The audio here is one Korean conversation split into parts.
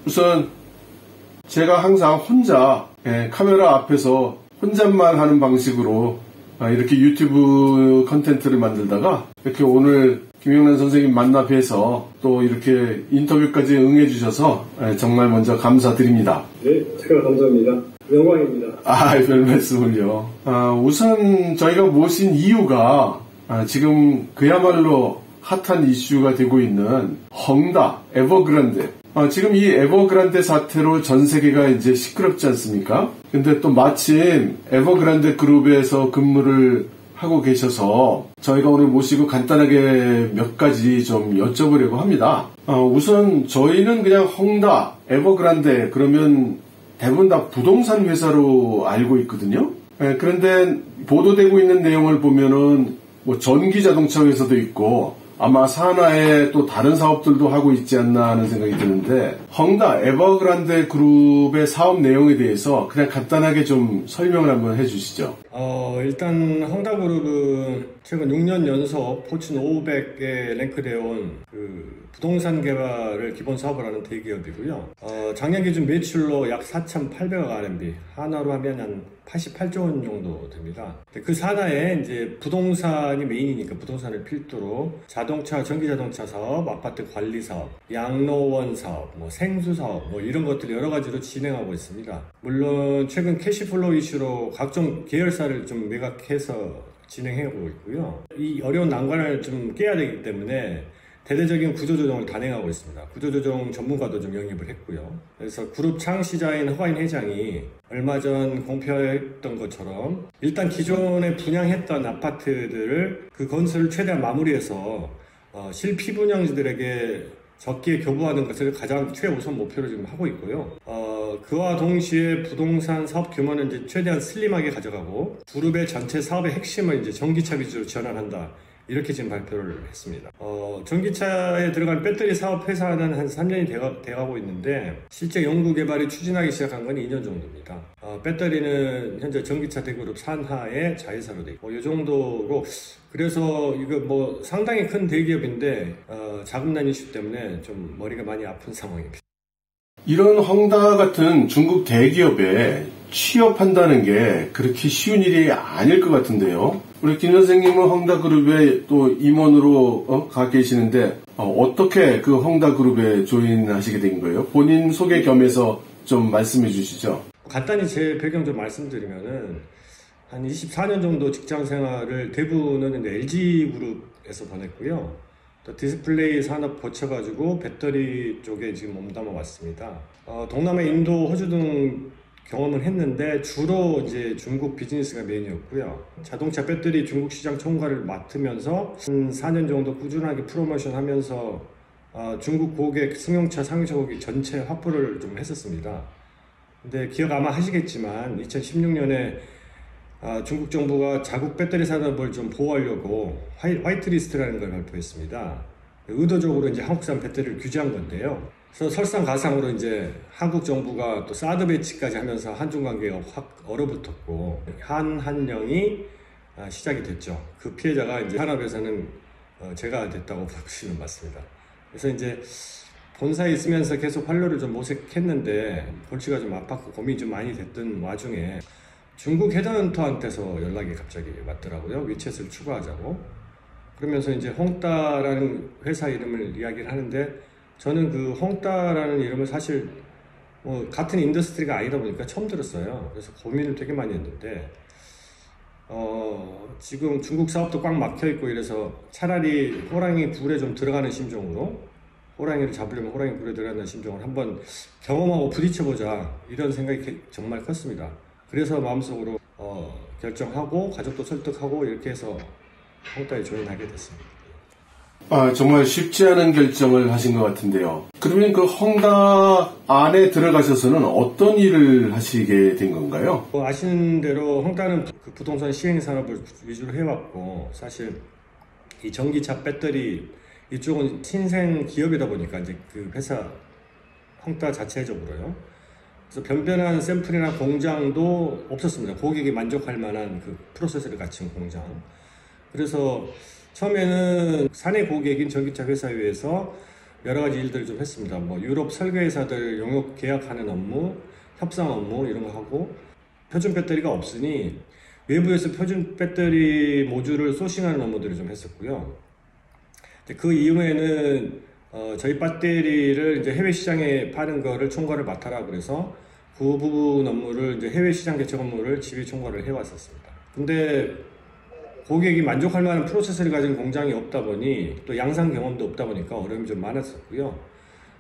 우선 제가 항상 혼자 카메라 앞에서 혼잣말 하는 방식으로 이렇게 유튜브 컨텐츠를 만들다가 이렇게 오늘 김영란 선생님 만나 뵈서 또 이렇게 인터뷰까지 응해주셔서 정말 먼저 감사드립니다. 네, 제가 감사합니다. 영광입니다. 별 말씀을요. 우선 저희가 모신 이유가 지금 그야말로 핫한 이슈가 되고 있는 헝다, 에버그란데. 지금 이 에버그란데 사태로 전 세계가 이제 시끄럽지 않습니까? 근데 또 마침 에버그란데 그룹에서 근무를 하고 계셔서 저희가 오늘 모시고 간단하게 몇 가지 좀 여쭤보려고 합니다. 우선 저희는 그냥 헝다, 에버그란데 그러면 대부분 다 부동산 회사로 알고 있거든요. 그런데 보도되고 있는 내용을 보면은 뭐 전기 자동차 회사도 있고 아마 산하에 또 다른 사업들도 하고 있지 않나 하는 생각이 드는데 헝다 에버그란데 그룹의 사업 내용에 대해서 그냥 간단하게 좀 설명을 한번 해주시죠. 일단 헝다그룹은 최근 6년 연속 포춘 500에 랭크되어 온 부동산 개발을 기본 사업을 하는 대기업이고요. 작년 기준 매출로 약 4,800억 RMB, 하나로 하면 한 88조 원 정도 됩니다. 그 산하에 이제 부동산이 메인이니까 부동산을 필두로 자동차, 전기자동차 사업, 아파트 관리 사업, 양로원 사업, 생수 사업, 이런 것들 여러 가지로 진행하고 있습니다. 물론 최근 캐시플로우 이슈로 각종 계열사를 좀 매각해서 진행하고 있고요. 이 어려운 난관을 좀 깨야 되기 때문에 대대적인 구조조정을 단행하고 있습니다. 구조조정 전문가도 좀 영입을 했고요. 그래서 그룹 창시자인 허가인 회장이 얼마 전 공표했던 것처럼 일단 기존에 분양했던 아파트들을 그 건설을 최대한 마무리해서 실피분양지들에게 적기에 교부하는 것을 가장 최우선 목표로 지금 하고 있고요. 그와 동시에 부동산 사업 규모는 이제 최대한 슬림하게 가져가고 그룹의 전체 사업의 핵심을 이제 전기차 위주로 전환한다. 이렇게 지금 발표를 했습니다. 전기차에 들어간 배터리 사업 회사는 한 3년이 돼가고 있는데 실제 연구 개발이 추진하기 시작한 건 2년 정도입니다. 배터리는 현재 전기차 대그룹 산하의 자회사로 되어 있고 이 정도로 그래서 이거 상당히 큰 대기업인데 자금난 이슈 때문에 좀 머리가 많이 아픈 상황입니다. 이런 헝다 같은 중국 대기업에 취업한다는 게 그렇게 쉬운 일이 아닐 것 같은데요. 우리 김 선생님은 헝다그룹에 또 임원으로 가 계시는데 어떻게 그 헝다그룹에 조인하시게 된 거예요? 본인 소개 겸해서 좀 말씀해 주시죠. 간단히 제 배경 좀 말씀드리면은 한 24년 정도 직장 생활을 대부분은 이제 LG그룹에서 보냈고요. 또 디스플레이 산업 거쳐가지고 배터리 쪽에 지금 몸담아 왔습니다. 동남아, 인도, 호주 등 경험을 했는데 주로 이제 중국 비즈니스가 메인이었고요. 자동차 배터리 중국 시장 총괄을 맡으면서 한 4년 정도 꾸준하게 프로모션 하면서 중국 고객, 승용차, 상용차 고객 전체 확보를 좀 했었습니다. 근데 기억 아마 하시겠지만 2016년에 중국 정부가 자국 배터리 산업을 좀 보호하려고 화이트리스트라는 걸 발표했습니다. 의도적으로 이제 한국산 배터리를 규제한 건데요. 그래서 설상가상으로 이제 한국 정부가 또 사드 배치까지 하면서 한중 관계가 확 얼어붙었고 한한령이 시작이 됐죠. 그 피해자가 이제 산업에서는 제가 됐다고 보시면 맞습니다. 그래서 이제 본사에 있으면서 계속 활로를 좀 모색했는데 골치가 좀 아팠고 고민이 좀 많이 됐던 와중에 중국 헤드헌터한테서 연락이 갑자기 왔더라고요. 위챗을 추가하자고. 그러면서 이제 헝다라는 회사 이름을 이야기를 하는데 저는 그 헝다라는 이름을 사실 같은 인더스트리가 아니다 보니까 처음 들었어요. 그래서 고민을 되게 많이 했는데 지금 중국 사업도 꽉 막혀있고 이래서 차라리 호랑이 굴에 좀 들어가는 심정으로 호랑이를 잡으려면 호랑이 굴에 들어가는 심정으로 한번 경험하고 부딪혀보자 이런 생각이 정말 컸습니다. 그래서 마음속으로 결정하고 가족도 설득하고 이렇게 해서 헝다에 조인하게 됐습니다. 정말 쉽지 않은 결정을 하신 것 같은데요. 그러면 그 헝다 안에 들어가셔서는 어떤 일을 하시게 된 건가요? 아시는 대로 헝다는 그 부동산 시행 산업을 위주로 해왔고 사실 이 전기차 배터리 이쪽은 신생 기업이다 보니까 이제 그 회사 헝다 자체적으로요. 그래서 변변한 샘플이나 공장도 없었습니다. 고객이 만족할 만한 그 프로세스를 갖춘 공장. 그래서 처음에는 사내 고객인 전기차 회사에 의해서 여러 가지 일들을 좀 했습니다. 뭐 유럽 설계회사들 용역 계약하는 업무, 협상 업무 이런 거 하고 표준 배터리가 없으니 외부에서 표준 배터리 모듈을 소싱하는 업무들을 좀 했었고요. 그 이후에는 저희 배터리를 이제 해외 시장에 파는 거를 총괄을 맡아라 그래서 그 부분 업무를 이제 해외 시장 개척 업무를 지휘 총괄을 해왔었습니다. 근데 고객이 만족할 만한 프로세서를 가진 공장이 없다 보니 또 양산 경험도 없다 보니까 어려움이 좀 많았었고요.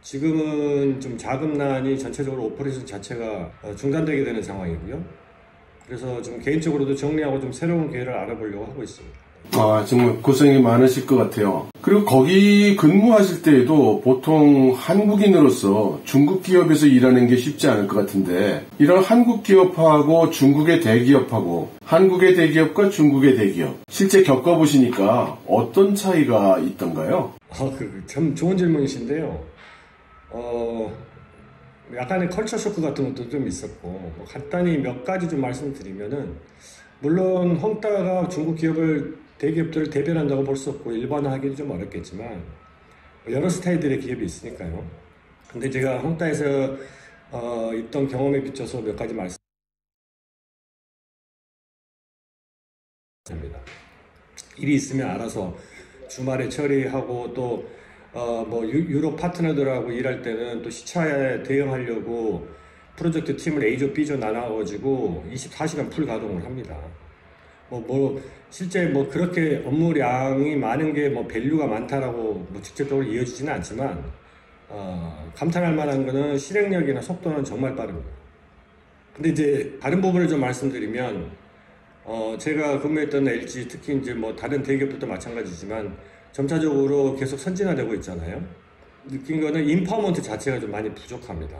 지금은 좀 자금난이 전체적으로 오퍼레이션 자체가 중단되게 되는 상황이고요. 그래서 좀 개인적으로도 정리하고 좀 새로운 기회를 알아보려고 하고 있습니다. 정말 고생이 많으실 것 같아요. 그리고 거기 근무하실 때에도 보통 한국인으로서 중국 기업에서 일하는 게 쉽지 않을 것 같은데 이런 한국 기업하고 중국의 대기업하고 한국의 대기업과 중국의 대기업 실제 겪어보시니까 어떤 차이가 있던가요? 참 좋은 질문이신데요. 약간의 컬처 쇼크 같은 것도 좀 있었고 뭐 간단히 몇 가지 좀 말씀드리면은 물론 헝다가 중국 기업을 대기업들을 대변한다고 볼 수 없고 일반화하기는 좀 어렵겠지만 여러 스타일들의 기업이 있으니까요. 근데 제가 헝다에서 있던 경험에 비춰서 몇 가지 말씀드립니다. 일이 있으면 알아서 주말에 처리하고 또 뭐 유럽 파트너들하고 일할 때는 또 시차에 대응하려고 프로젝트 팀을 A조, B조 나눠가지고 24시간 풀 가동을 합니다. 실제 그렇게 업무량이 많은 게 밸류가 많다라고 직접적으로 이어지지는 않지만, 감탄할 만한 거는 실행력이나 속도는 정말 빠릅니다. 근데 이제 다른 부분을 좀 말씀드리면, 제가 근무했던 LG, 특히 이제 다른 대기업들도 마찬가지지만, 점차적으로 계속 선진화되고 있잖아요. 느낀 거는 인파먼트 자체가 좀 많이 부족합니다.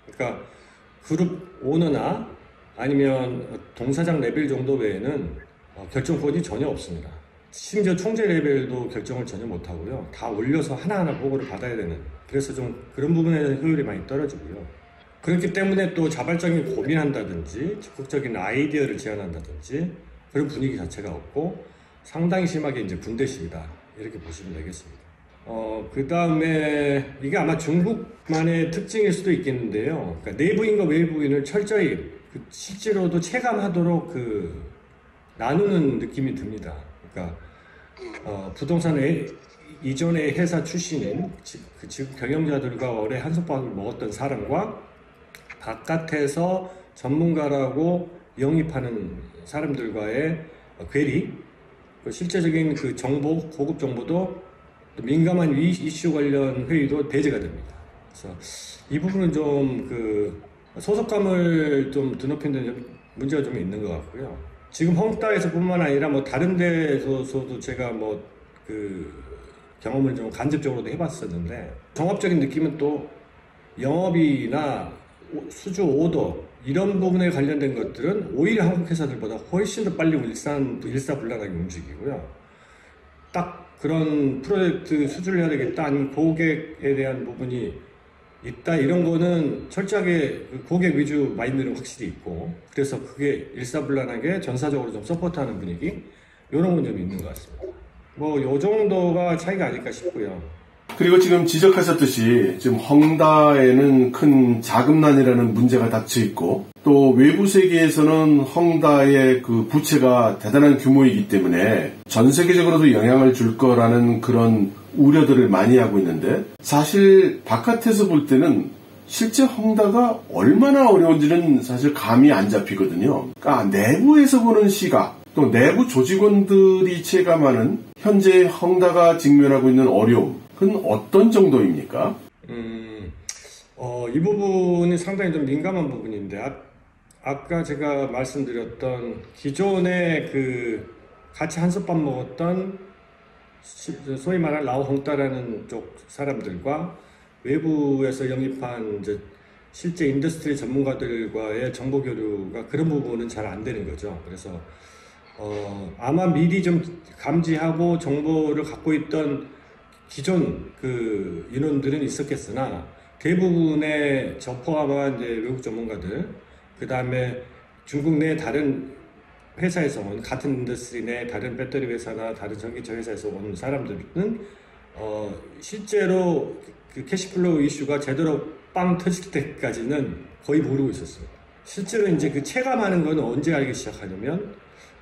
그러니까 그룹 오너나 아니면 동사장 레벨 정도 외에는 결정권이 전혀 없습니다. 심지어 총재 레벨도 결정을 전혀 못하고요. 다 올려서 하나하나 보고를 받아야 되는, 그래서 좀 그런 부분에서 효율이 많이 떨어지고요. 그렇기 때문에 또 자발적인 고민한다든지 적극적인 아이디어를 제안한다든지 그런 분위기 자체가 없고 상당히 심하게 이제 군대식이다, 이렇게 보시면 되겠습니다. 그 다음에 이게 아마 중국만의 특징일 수도 있겠는데요. 그러니까 내부인과 외부인을 철저히 실제로도 체감하도록 나누는 느낌이 듭니다. 그러니까 부동산 이전의 회사 출신인 지금 경영자들과 오래 한솥밥을 먹었던 사람과 바깥에서 전문가라고 영입하는 사람들과의 괴리, 실제적인 정보, 고급 정보도 또 민감한 이슈 관련 회의도 배제가 됩니다. 그래서 이 부분은 좀 소속감을 좀 드높이는 데 문제가 좀 있는 것 같고요. 지금 헝다에서뿐만 아니라 다른 데서도 제가 경험을 좀 간접적으로도 해봤었는데, 종합적인 느낌은 또 영업이나 수주 오더 이런 부분에 관련된 것들은 오히려 한국 회사들보다 훨씬 더 빨리 일사불란하게 움직이고요. 딱 그런 프로젝트 수주를 해야 되겠다, 아니면 고객에 대한 부분이 있다, 이런 거는 철저하게 고객 위주 마인드는 확실히 있고, 그래서 그게 일사불란하게 전사적으로 좀 서포트하는 분위기, 이런 건 좀 있는 것 같습니다. 요 정도가 차이가 아닐까 싶고요. 그리고 지금 지적하셨듯이 지금 헝다에는 큰 자금난이라는 문제가 닥쳐 있고, 또 외부 세계에서는 헝다의 부채가 대단한 규모이기 때문에 전 세계적으로도 영향을 줄 거라는 그런 우려들을 많이 하고 있는데, 사실 바깥에서 볼 때는 실제 헝다가 얼마나 어려운지는 사실 감이 안 잡히거든요. 그러니까 내부에서 보는 시각, 또 내부 조직원들이 체감하는 현재 헝다가 직면하고 있는 어려움, 그건 어떤 정도입니까? 이 부분이 상당히 좀 민감한 부분인데, 아까 제가 말씀드렸던 기존에 같이 한솥밥 먹었던 소위 말하는 라오헝따라는 쪽 사람들과 외부에서 영입한 이제 실제 인더스트리 전문가들과의 정보 교류가 그런 부분은 잘 안 되는 거죠. 그래서 아마 미리 좀 감지하고 정보를 갖고 있던 기존 인원들은 있었겠으나, 대부분의 저 포함한 이제 외국 전문가들, 그 다음에 중국 내 다른 회사에서 온, 같은 인더스트리 내 다른 배터리 회사나 다른 전기차 회사에서 온 사람들은 실제로 그 캐시플로우 이슈가 제대로 빵 터질 때까지는 거의 모르고 있었어요. 실제로 이제 그 체감하는 건 언제 알기 시작하냐면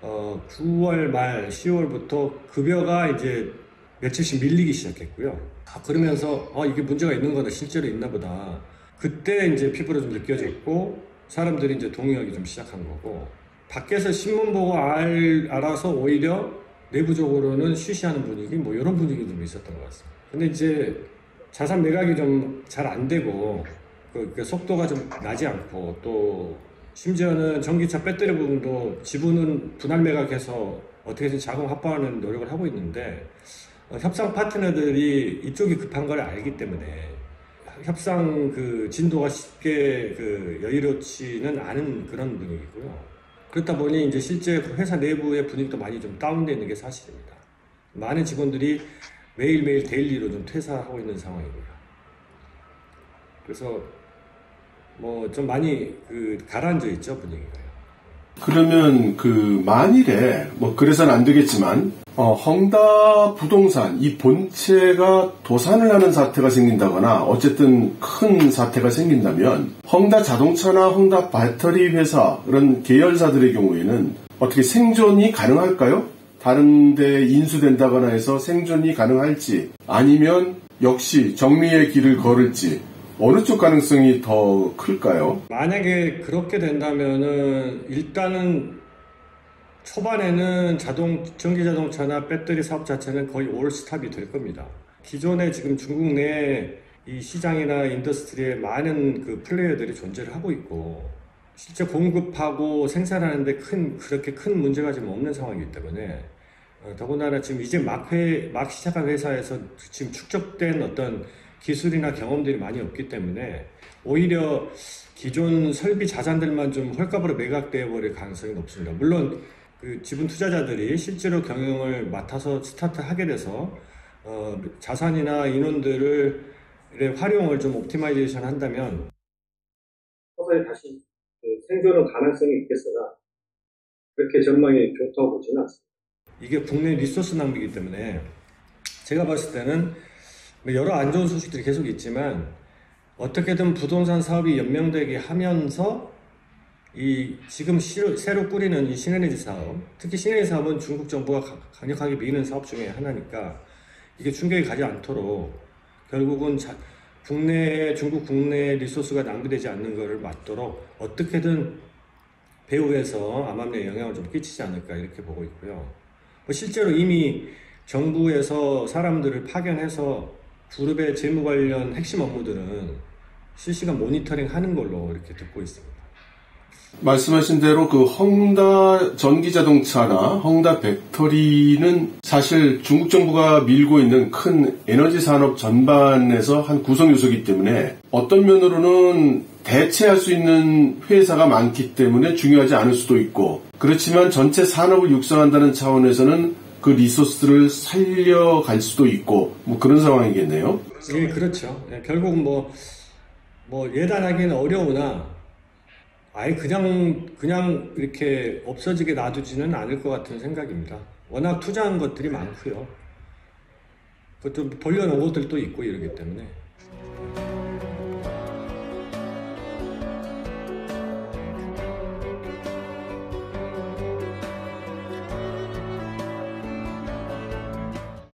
9월 말 10월부터 급여가 이제 며칠씩 밀리기 시작했고요. 그러면서 이게 문제가 있는 거다, 실제로 있나 보다. 그때 이제 피부로 좀 느껴졌고 사람들이 이제 동의하기 좀 시작한 거고, 밖에서 신문 보고 알아서 오히려 내부적으로는 쉬쉬하는 분위기, 뭐 이런 분위기도 좀 있었던 것 같습니다. 근데 이제 자산 매각이 좀 잘 안 되고 그 속도가 좀 나지 않고, 또 심지어는 전기차 배터리 부분도 지분은 분할 매각해서 어떻게든 자금 확보하는 노력을 하고 있는데, 협상 파트너들이 이쪽이 급한 걸 알기 때문에 협상 그 진도가 쉽게 그 여유롭지는 않은 그런 분위기고요. 그렇다 보니 이제 실제 회사 내부의 분위기도 많이 좀 다운되어 있는 게 사실입니다. 많은 직원들이 매일매일 데일리로 좀 퇴사하고 있는 상황이고요. 그래서 뭐 좀 많이 그 가라앉아 있죠, 분위기가요. 그러면 그 만일에 뭐 그래서는 안 되겠지만 헝다 부동산 이 본체가 도산을 하는 사태가 생긴다거나 어쨌든 큰 사태가 생긴다면 헝다 자동차나 헝다 배터리 회사 그런 계열사들의 경우에는 어떻게 생존이 가능할까요? 다른 데 인수된다거나 해서 생존이 가능할지, 아니면 역시 정리의 길을 걸을지, 어느 쪽 가능성이 더 클까요? 만약에 그렇게 된다면은 일단은 초반에는 전기자동차나 배터리 사업 자체는 거의 올스탑이 될 겁니다. 기존에 지금 중국 내 이 시장이나 인더스트리에 많은 그 플레이어들이 존재를 하고 있고, 실제 공급하고 생산하는데 그렇게 큰 문제가 지금 없는 상황이기 때문에, 더군다나 지금 이제 막 시작한 회사에서 지금 축적된 어떤 기술이나 경험들이 많이 없기 때문에 오히려 기존 설비 자산들만 좀 헐값으로 매각되어 버릴 가능성이 높습니다. 물론 그 지분 투자자들이 실제로 경영을 맡아서 스타트하게 돼서 자산이나 인원들의 활용을 좀 옵티마이제이션 한다면 서서히 다시 생존은 가능성이 있겠으나 그렇게 전망이 좋다고 보지는 않습니다. 이게 국내 리소스 낭비이기 때문에 제가 봤을 때는 여러 안 좋은 소식들이 계속 있지만 어떻게든 부동산 사업이 연명되게 하면서 이 지금 새로 꾸리는 이 신에너지 사업, 특히 신에너지 사업은 중국 정부가 강력하게 미는 사업 중에 하나니까 이게 충격이 가지 않도록 결국은 중국 국내 리소스가 낭비되지 않는 것을 막도록 어떻게든 배후에서 암암리에 영향을 좀 끼치지 않을까 이렇게 보고 있고요. 실제로 이미 정부에서 사람들을 파견해서 그룹의 재무 관련 핵심 업무들은 실시간 모니터링 하는 걸로 이렇게 듣고 있습니다. 말씀하신 대로 그 헝다 전기자동차나 헝다 배터리는 사실 중국 정부가 밀고 있는 큰 에너지 산업 전반에서 한 구성 요소이기 때문에 어떤 면으로는 대체할 수 있는 회사가 많기 때문에 중요하지 않을 수도 있고, 그렇지만 전체 산업을 육성한다는 차원에서는 그 리소스를 살려갈 수도 있고, 뭐 그런 상황이겠네요. 예, 그렇죠. 예, 결국 뭐 예단하기는 어려우나 아예 그냥 이렇게 없어지게 놔두지는 않을 것 같은 생각입니다. 워낙 투자한 것들이 많고요. 그것도 벌려놓은 것들도 있고 이러기 때문에.